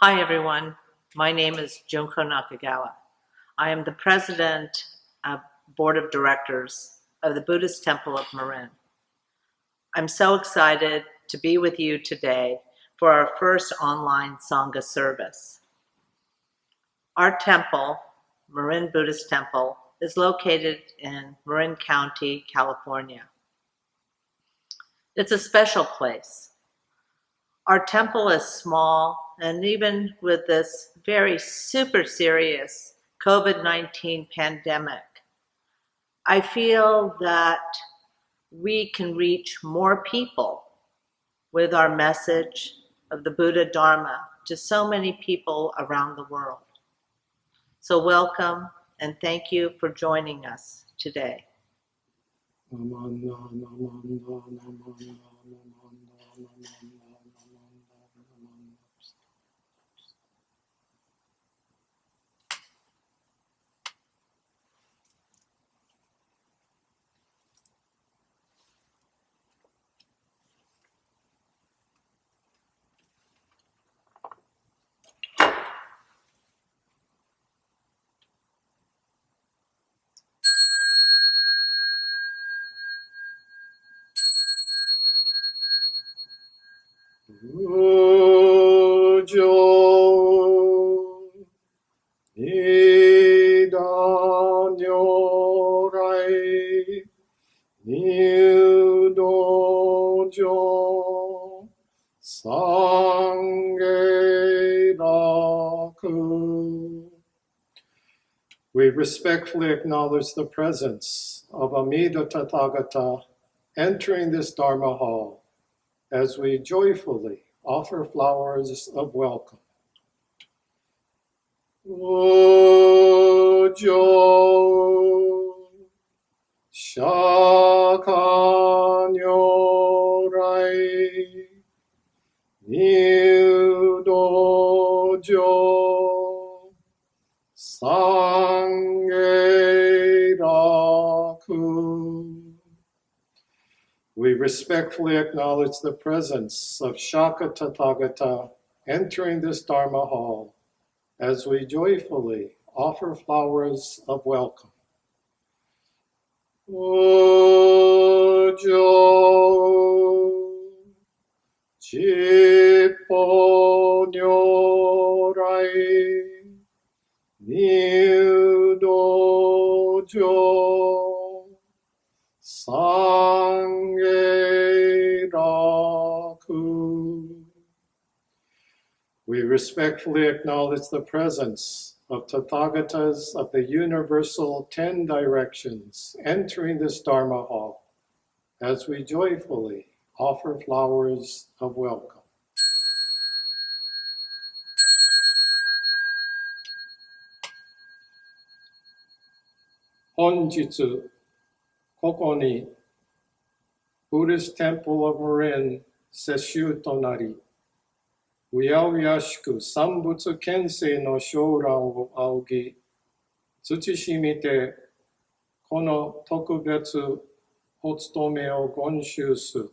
Hi everyone, my name is Junko Nakagawa. I am the President of Board of Directors of the Buddhist Temple of Marin. I'm so excited to be with you today for our first online Sangha service. Our temple, Marin Buddhist Temple, is located in Marin County, California. It's a special place. Our temple is small, and even with this very super serious COVID-19 pandemic, I feel that we can reach more people with our message of the Buddha Dharma to so many people around the world. So welcome and thank you for joining us today. Sambujo Nidanyorai Niudojo Sangeraku. We respectfully acknowledge the presence of Amida Tathagata entering this Dharma hall as we joyfully offer flowers of welcome. Ojo Shakanyorai Niudojo Sangeraku. We respectfully acknowledge the presence of Shaka Tathagata entering this Dharma hall as we joyfully offer flowers of welcome. Ojo Jippo Nyorai Niudojo Sangeraku. We respectfully acknowledge the presence of Tathagatas of the Universal 10 Directions entering this Dharma hall as we joyfully offer flowers of welcome. 本日ここに Buddhist Temple of Marin 接収となり、うやうやしく三仏見性の将来を仰ぎ、慎みてこの特別お務めを言修す、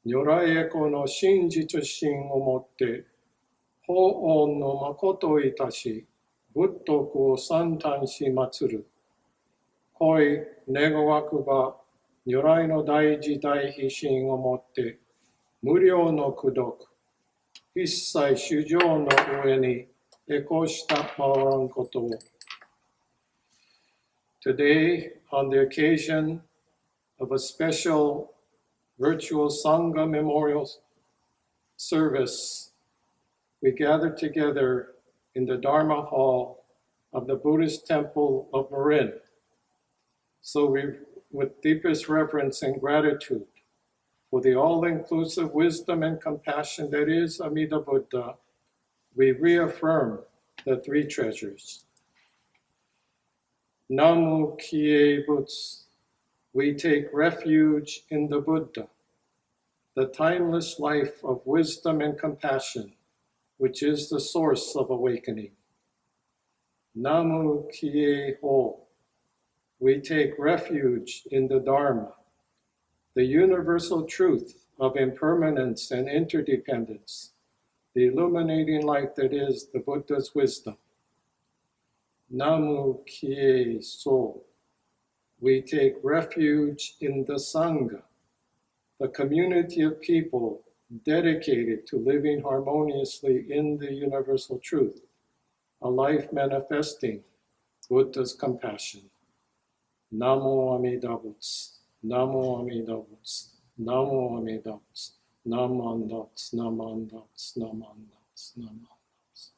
如来へこの真実心をもって、法恩の誠いたし、仏徳を賛嘆し祀る。恋願わくば、如来の大慈大悲心をもって、無料の功徳、一切衆生の上に栄光したまわらんことを。Today, on the occasion of a special virtual Sangha memorial service, we gather together in the Dharma hall of the Buddhist Temple of Marin. So we, with deepest reverence and gratitude for the all-inclusive wisdom and compassion that is Amida Buddha, we reaffirm the three treasures. Namu Kie Butsu, we take refuge in the Buddha, the timeless life of wisdom and compassion, which is the source of awakening. Namu Kie Ho, we take refuge in the Dharma, the universal truth of impermanence and interdependence, the illuminating light that is the Buddha's wisdom. Namu Kie So. We take refuge in the Sangha, the community of people dedicated to living harmoniously in the universal truth, a life manifesting Buddha's compassion. Namo Amida Butsu, Namo Amida Butsu, Namo Amida Butsu, Naman Butsu, Naman Butsu, Naman Butsu, Naman Butsu.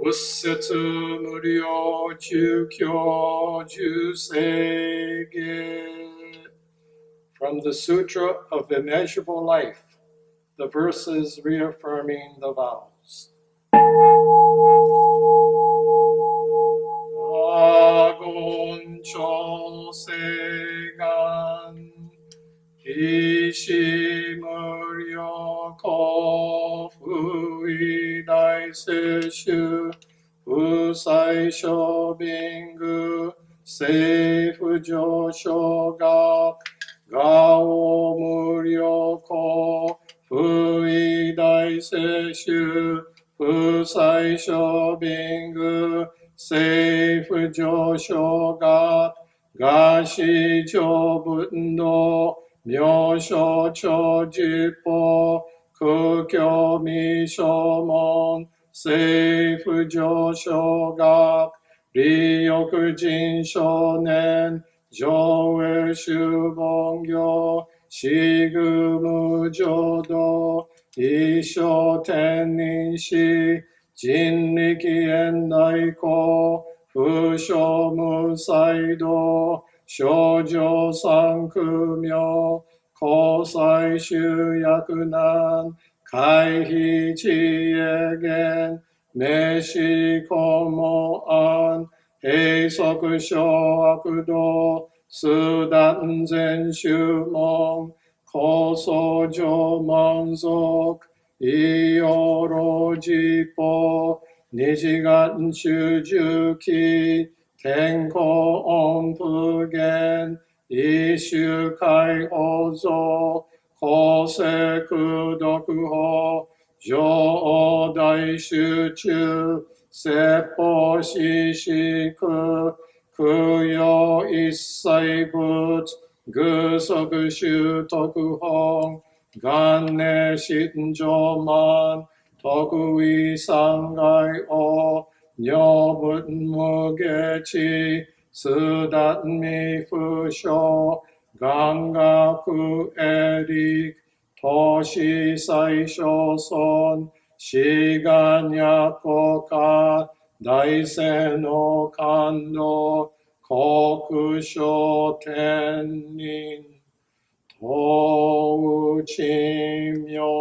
Bussetsu Muryo Chukyo Juseige. From the Sutra of Immeasurable Life, the verses reaffirming the vows. Agon Chosegan Ishimuryo Kofu Idai Seishu Usai Shobingu Seifu Joshoga Gao Muryo Fuidai Seishu Usai Shobingu Seifu Joshoga Gashi Jobundo Myosho Chojipo Kukyo Mishomon Seifu Joshoga Ryoku Jin Shonen Joe Shubongyo Shigumu Jodo Isho Tenninshi Jinriki Endaiko Fusho Musaido Shoujo Sankumyo Kosai Shuyakunan Kaihi Chiegen Meshi Komo An Heisoku Shoakudo Sudan Zen Shumon Kosojo Manzok Ioro Jipo Nijigan Shujuki Tenko Onfugen Ishukai Ozo Koseku Dokuho Jo Dai Shuchu Seppo Shishiku Kuyo Issai But Gusoku Shutoku Hong Ganne Shinjoman Tokui Sangai O Nyobut Mugechi Sudat Mifusho Gangaku Erik Toshi Saisho Son Shiganya Koka Daisen no Kando Kokusho Tennin Tou Chimyo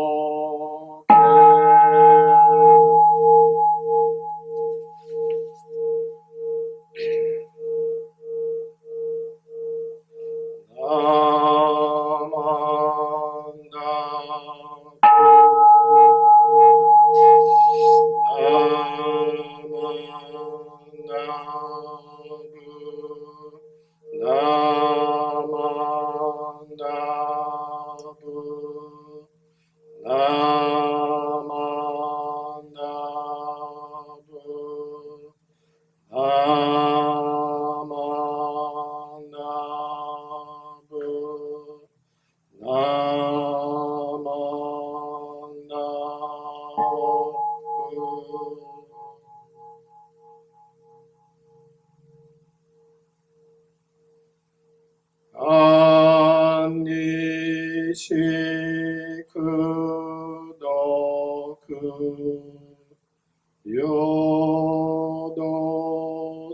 Yodo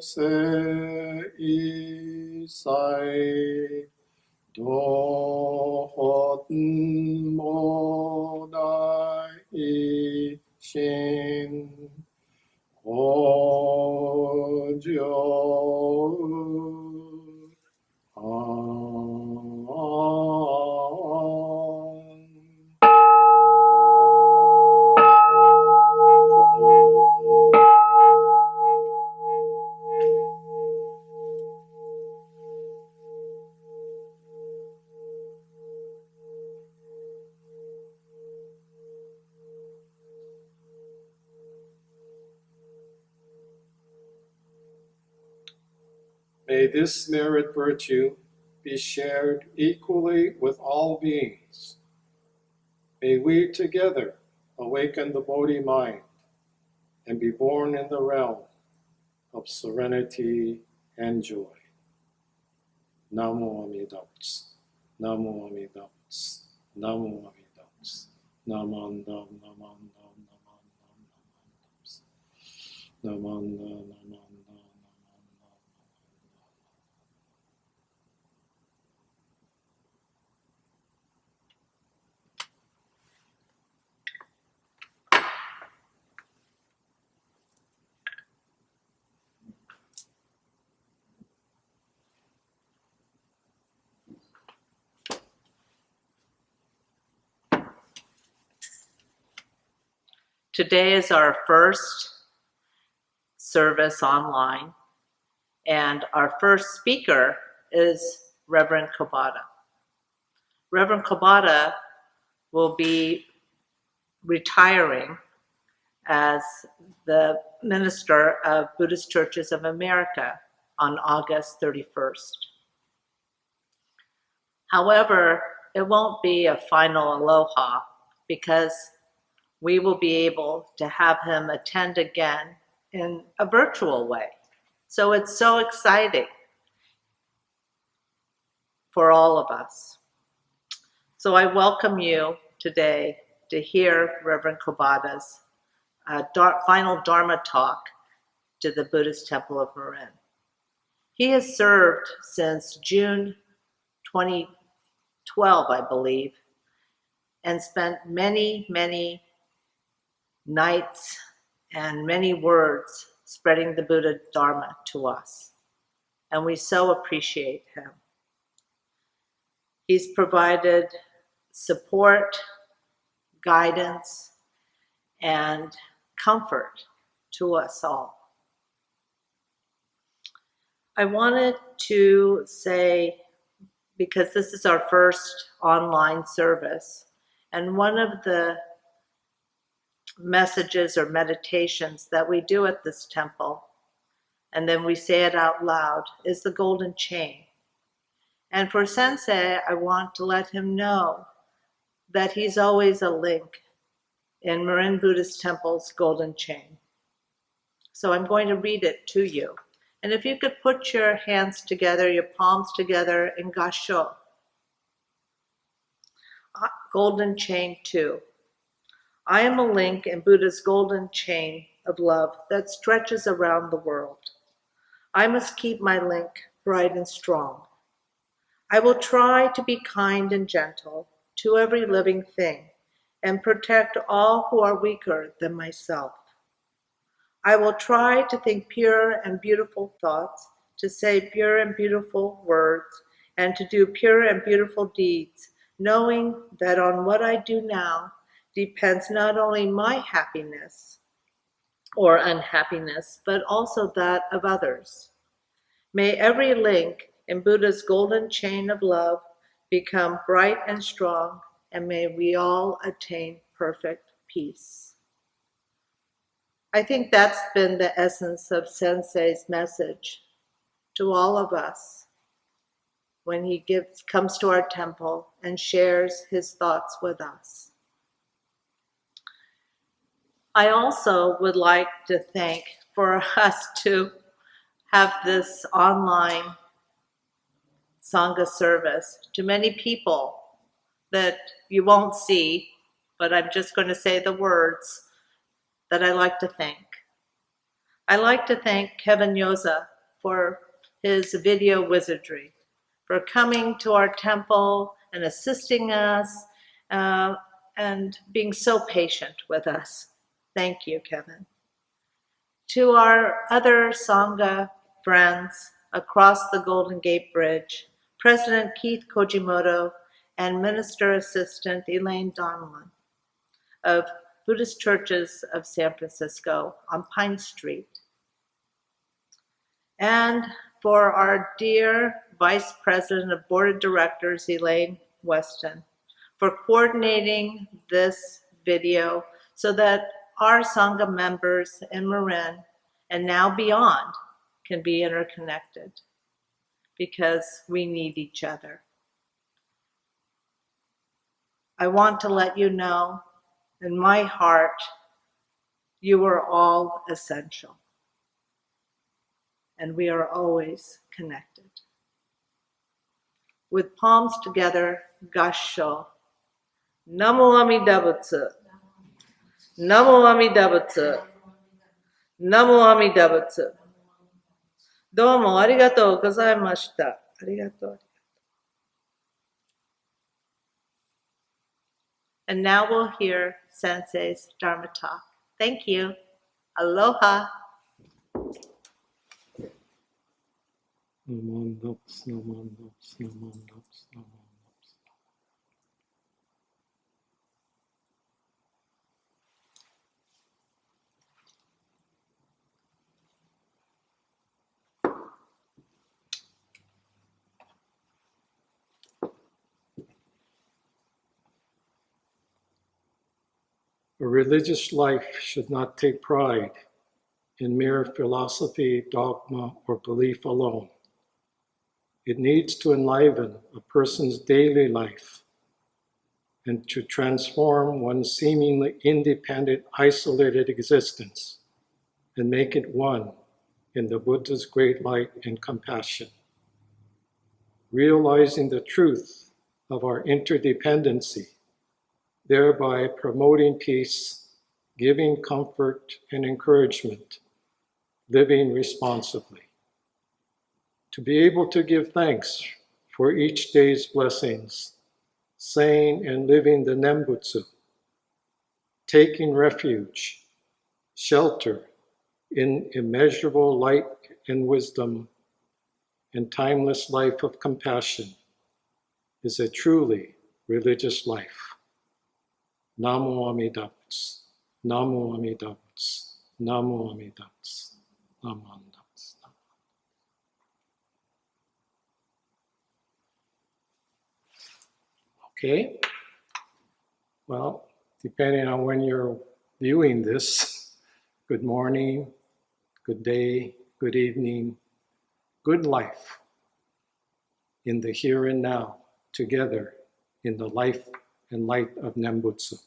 se isai dohot modai shin ojo May this merit virtue be shared equally with all beings. May we together awaken the Bodhi mind and be born in the realm of serenity and joy. Namo Amida Butsu. Namo Amida Butsu. Namo Amida Butsu. Namandam, namandam, namandam, namandam. Namandam, namandam. Today is our first service online, and our first speaker is Reverend Kobata. Reverend Kobata will be retiring as the minister of Buddhist Churches of America on August 31st. However, it won't be a final aloha because we will be able to have him attend again in a virtual way. So it's so exciting for all of us. So I welcome you today to hear Reverend Kobata's final Dharma talk to the Buddhist Temple of Marin. He has served since June 2012, I believe, and spent many, many nights and many words spreading the Buddha Dharma to us. And we so appreciate him. He's provided support, guidance, and comfort to us all. I wanted to say, because this is our first online service, and one of the messages or meditations that we do at this temple, and then we say it out loud, is the golden chain. And for Sensei, I want to let him know that he's always a link in Marin Buddhist Temple's golden chain. So I'm going to read it to you. And if you could put your hands together, your palms together in Kansho. Golden chain 2. I am a link in Buddha's golden chain of love that stretches around the world. I must keep my link bright and strong. I will try to be kind and gentle to every living thing and protect all who are weaker than myself. I will try to think pure and beautiful thoughts, to say pure and beautiful words, and to do pure and beautiful deeds, knowing that on what I do now depends not only my happiness or unhappiness, but also that of others. May every link in Buddha's golden chain of love become bright and strong, and may we all attain perfect peace. I think that's been the essence of Sensei's message to all of us when he comes to our temple and shares his thoughts with us. I also would like to thank for us to have this online Sangha service to many people that you won't see, but I'm just going to say the words that I like to thank. I like to thank Kevin Yoza for his video wizardry, for coming to our temple and assisting us and being so patient with us. Thank you, Kevin. To our other Sangha friends across the Golden Gate Bridge, President Keith Kojimoto and Minister Assistant Elaine Weston of Buddhist Churches of San Francisco on Pine Street. And for our dear Vice President of Board of Directors, Elaine Weston, for coordinating this video so that our Sangha members in Marin and now beyond can be interconnected. because we need each other. I want to let you know, in my heart, you are all essential, and we are always connected. With palms together, Gassho. Namo Amida Butsu. Namo Amida Butsu. Namo Amida Butsu. Domo arigatou gozaimashita. Arigatou. And now we'll hear Sensei's Dharma talk. Thank you. Aloha. Namandaps, namandaps, namandaps, namandaps. A religious life should not take pride in mere philosophy, dogma, or belief alone. It needs to enliven a person's daily life and to transform one's seemingly independent, isolated existence and make it one in the Buddha's great light and compassion. Realizing the truth of our interdependency, thereby promoting peace, giving comfort and encouragement, living responsibly. To be able to give thanks for each day's blessings, saying and living the Nembutsu, taking refuge, shelter in immeasurable light and wisdom and timeless life of compassion is a truly religious life. Namo Amida Butsu, Namo Amida Butsu, Namo Amida Butsu, Namo Amida Butsu. Okay, well, depending on when you're viewing this, good morning, good day, good evening, good life in the here and now, together in the life and light of Nembutsu.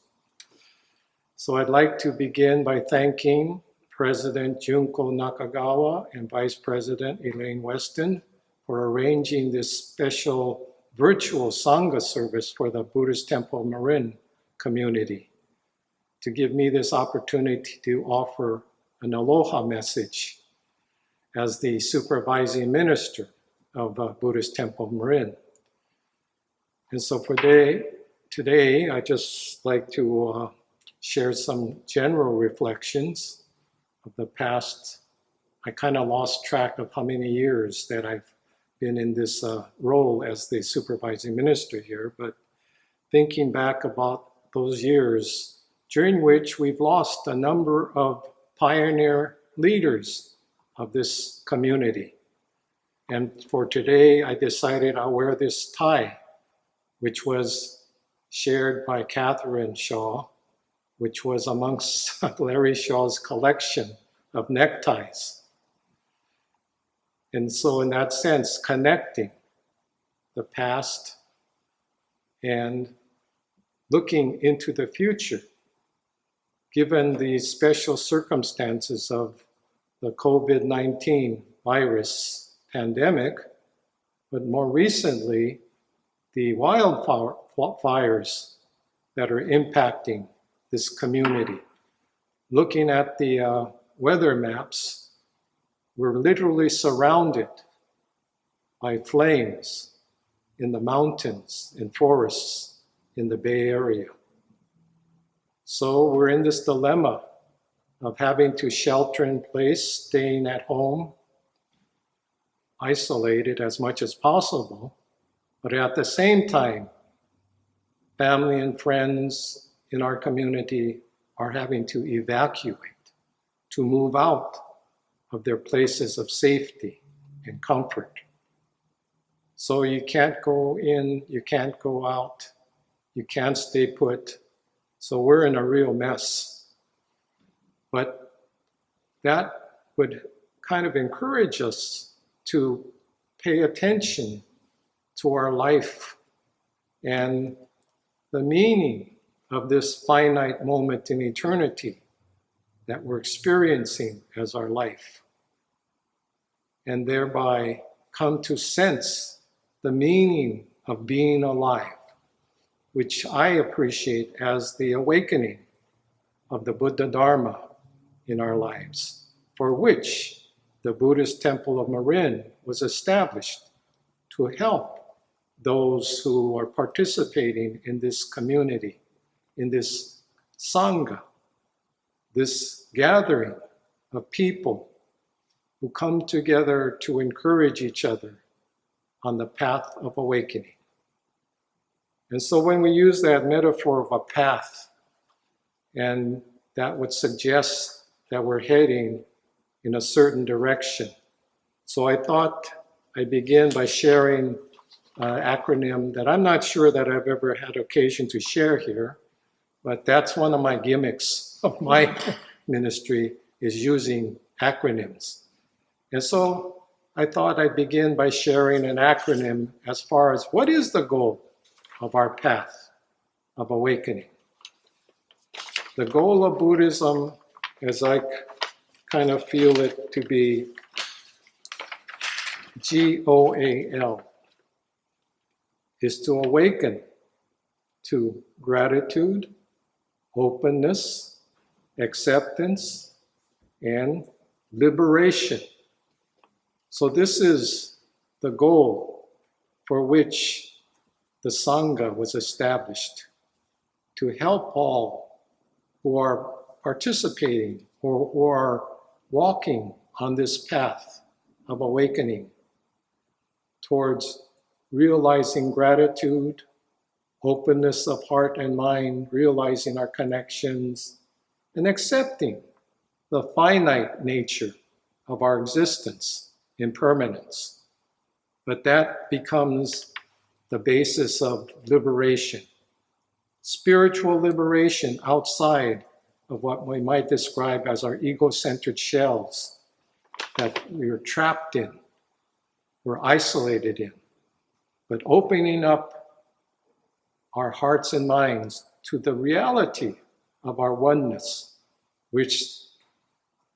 So I'd like to begin by thanking President Junko Nakagawa and Vice President Elaine Weston for arranging this special virtual Sangha service for the Buddhist Temple of Marin community, to give me this opportunity to offer an aloha message as the supervising minister of Buddhist Temple of Marin. And so for today, I just like to share some general reflections of the past. I kind of lost track of how many years that I've been in this role as the supervising minister here, but thinking back about those years during which we've lost a number of pioneer leaders of this community. And for today, I decided I'll wear this tie, which was shared by Catherine Shaw, which was amongst Larry Shaw's collection of neckties. And so in that sense, connecting the past and looking into the future, given the special circumstances of the COVID-19 virus pandemic, but more recently, the wildfires that are impacting this community. Looking at the weather maps, we're literally surrounded by flames in the mountains and forests in the Bay Area. So we're in this dilemma of having to shelter in place, staying at home, isolated as much as possible, but at the same time, family and friends in our community are having to evacuate, to move out of their places of safety and comfort. So you can't go in, you can't go out, you can't stay put. So we're in a real mess. But that would kind of encourage us to pay attention to our life and the meaning of this finite moment in eternity that we're experiencing as our life, and thereby come to sense the meaning of being alive, which I appreciate as the awakening of the Buddha Dharma in our lives, for which the Buddhist Temple of Marin was established to help those who are participating in this community, in this Sangha, this gathering of people who come together to encourage each other on the path of awakening. And so when we use that metaphor of a path, and that would suggest that we're heading in a certain direction. So I thought I'd begin by sharing an acronym that I'm not sure that I've ever had occasion to share here, but that's one of my gimmicks of my ministry, is using acronyms. And so I thought I'd begin by sharing an acronym as far as what is the goal of our path of awakening. The goal of Buddhism, as I kind of feel it to be, GOAL, is to awaken to gratitude, openness, acceptance, and liberation. So this is the goal for which the Sangha was established, to help all who are participating or who are walking on this path of awakening towards realizing gratitude, openness of heart and mind, realizing our connections, and accepting the finite nature of our existence, impermanence. But that becomes the basis of liberation, spiritual liberation outside of what we might describe as our ego-centered shells that we are trapped in, we're isolated in. But opening up our hearts and minds to the reality of our oneness, which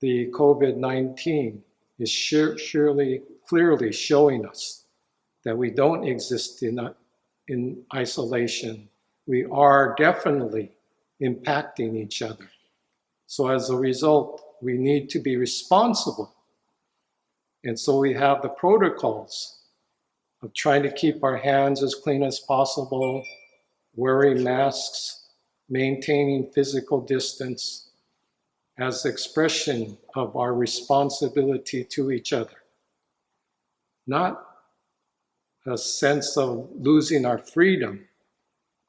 the COVID-19 is surely clearly showing us, that we don't exist in isolation. We are definitely impacting each other. So as a result, we need to be responsible. And so we have the protocols of trying to keep our hands as clean as possible, wearing masks, maintaining physical distance as expression of our responsibility to each other. Not a sense of losing our freedom.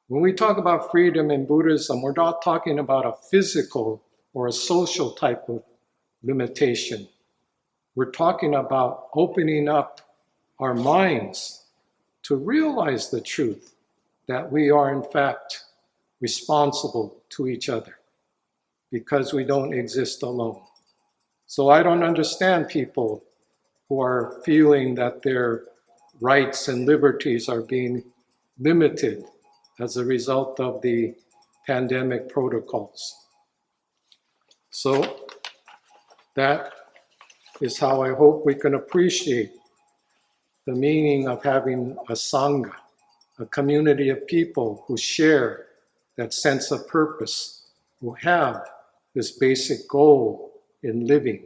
When we talk about freedom in Buddhism, we're not talking about a physical or a social type of limitation. We're talking about opening up our minds to realize the truth that we are in fact responsible to each other because we don't exist alone. So I don't understand people who are feeling that their rights and liberties are being limited as a result of the pandemic protocols. So that is how I hope we can appreciate the meaning of having a Sangha, a community of people who share that sense of purpose, who have this basic goal in living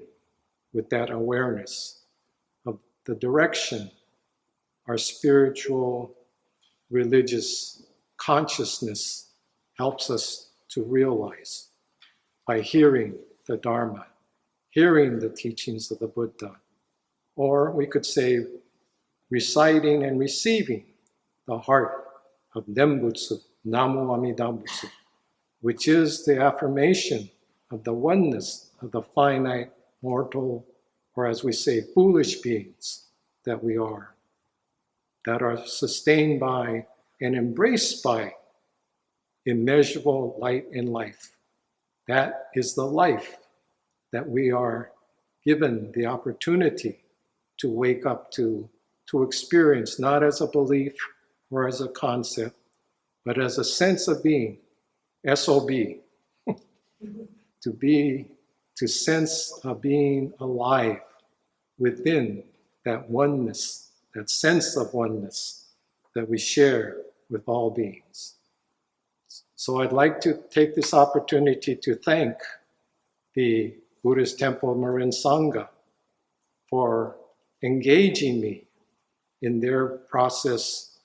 with that awareness of the direction our spiritual, religious consciousness helps us to realize by hearing the Dharma, hearing the teachings of the Buddha, or we could say reciting and receiving the heart of Nembutsu, Namo Amida Butsu, which is the affirmation of the oneness of the finite, mortal, or as we say, foolish beings that we are sustained by and embraced by immeasurable light and life. That is the life that we are given the opportunity to wake up to to experience not as a belief or as a concept, but as a sense of being, SOB, to sense of being alive within that oneness, that sense of oneness that we share with all beings. So I'd like to take this opportunity to thank the Buddhist Temple of Marin Sangha for engaging me in their process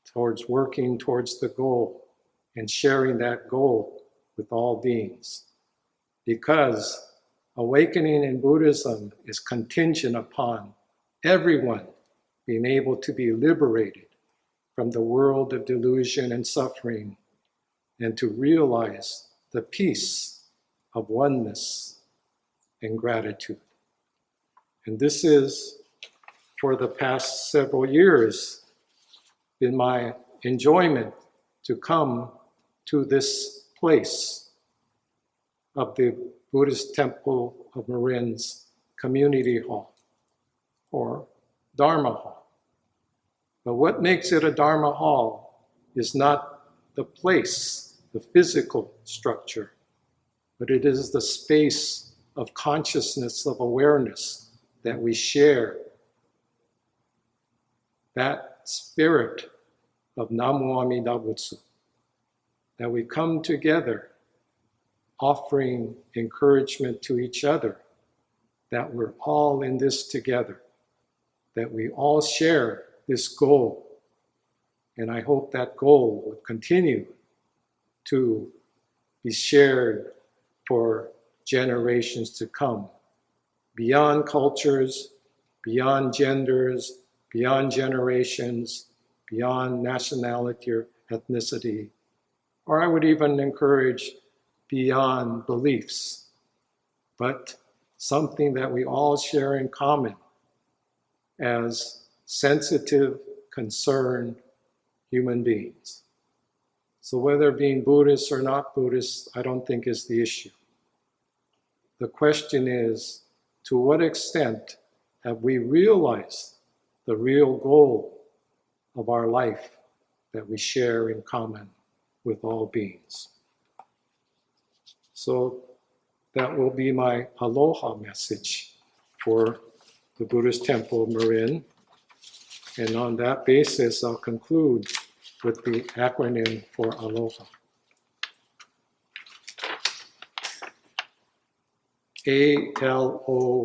towards working towards the goal and sharing that goal with all beings. Because awakening in Buddhism is contingent upon everyone being able to be liberated from the world of delusion and suffering and to realize the peace of oneness and gratitude. And this is, for the past several years, been my enjoyment to come to this place of the Buddhist Temple of Marin's community hall or Dharma hall. But what makes it a Dharma hall is not the place, the physical structure, but it is the space of consciousness, of awareness that we share. That spirit of Namo Amida Butsu, that we come together offering encouragement to each other, that we're all in this together, that we all share this goal. And I hope that goal will continue to be shared for generations to come, beyond cultures, beyond genders, beyond generations, beyond nationality or ethnicity, or I would even encourage beyond beliefs, but something that we all share in common as sensitive, concerned human beings. So whether being Buddhist or not Buddhist, I don't think is the issue. The question is, to what extent have we realized the real goal of our life that we share in common with all beings? So that will be my aloha message for the Buddhist Temple of Marin. And on that basis, I'll conclude with the acronym for aloha. ALOHA.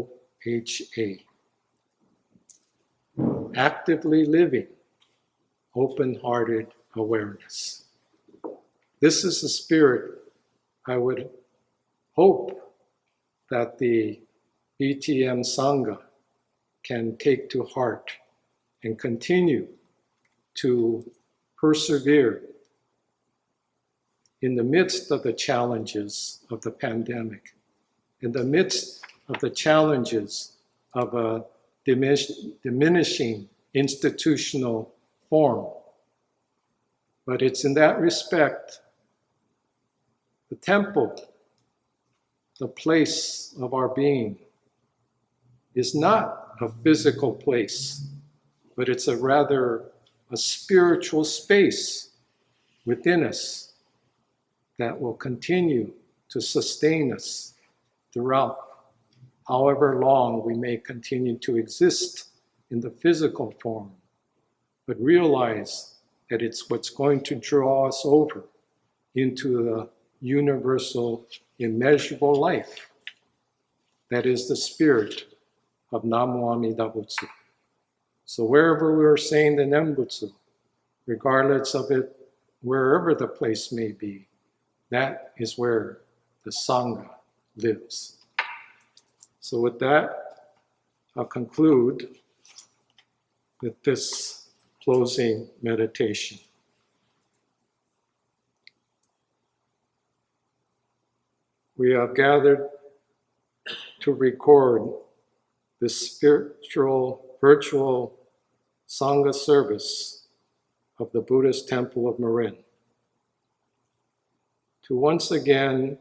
Actively living, open-hearted awareness. This is the spirit I would hope that the BTM Sangha can take to heart and continue to persevere in the midst of the challenges of the pandemic, in the midst of the challenges of a diminishing institutional form. But it's in that respect, the temple, the place of our being, is not a physical place, but it's rather a spiritual space within us that will continue to sustain us throughout however long we may continue to exist in the physical form, but realize that it's what's going to draw us over into the universal, immeasurable life that is the spirit of Namo Amida Butsu. So wherever we're saying the Nembutsu, regardless of it, wherever the place may be, that is where the Sangha lives. So with that, I'll conclude with this closing meditation. We have gathered to record this spiritual, virtual Sangha service of the Buddhist Temple of Marin, to once again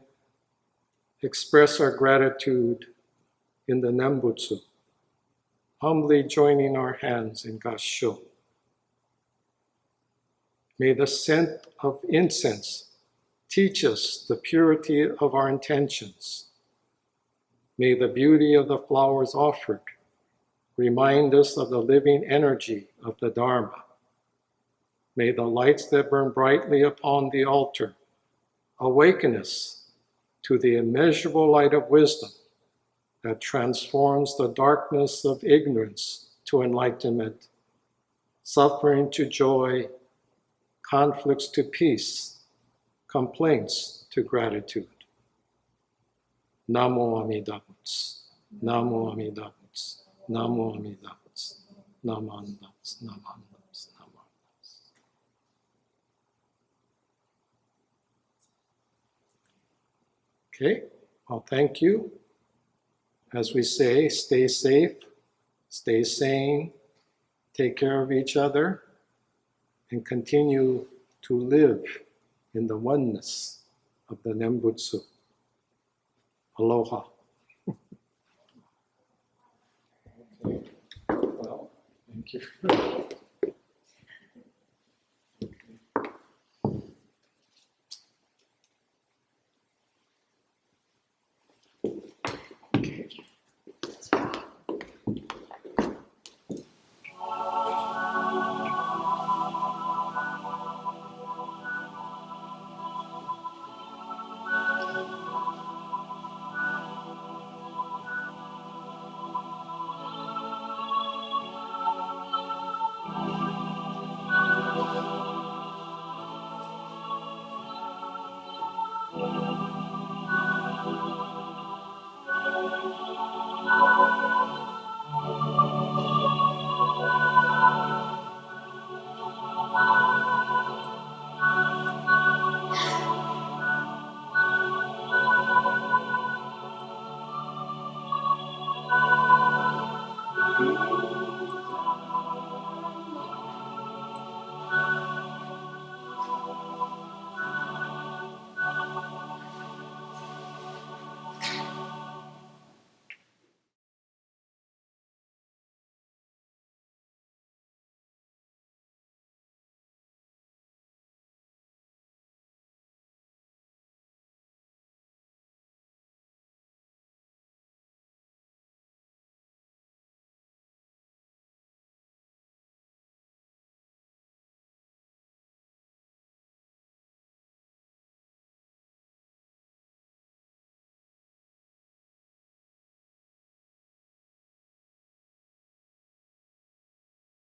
express our gratitude in the Nembutsu humbly joining our hands in Kansho. May the scent of incense teach us the purity of our intentions. May the beauty of the flowers offered remind us of the living energy of the Dharma. May the lights that burn brightly upon the altar awaken us to the immeasurable light of wisdom that transforms the darkness of ignorance to enlightenment, suffering to joy, conflicts to peace, complaints to gratitude. Namo Amida Butsu. Namo Amida Butsu. Namo Amida Butsu. Namo Amida Butsu. Namo Amida Butsu. Namo Amida Butsu. Okay, well, thank you. As we say, stay safe, stay sane, take care of each other, and continue to live in the oneness of the Nembutsu. Aloha. Okay. Well, thank you.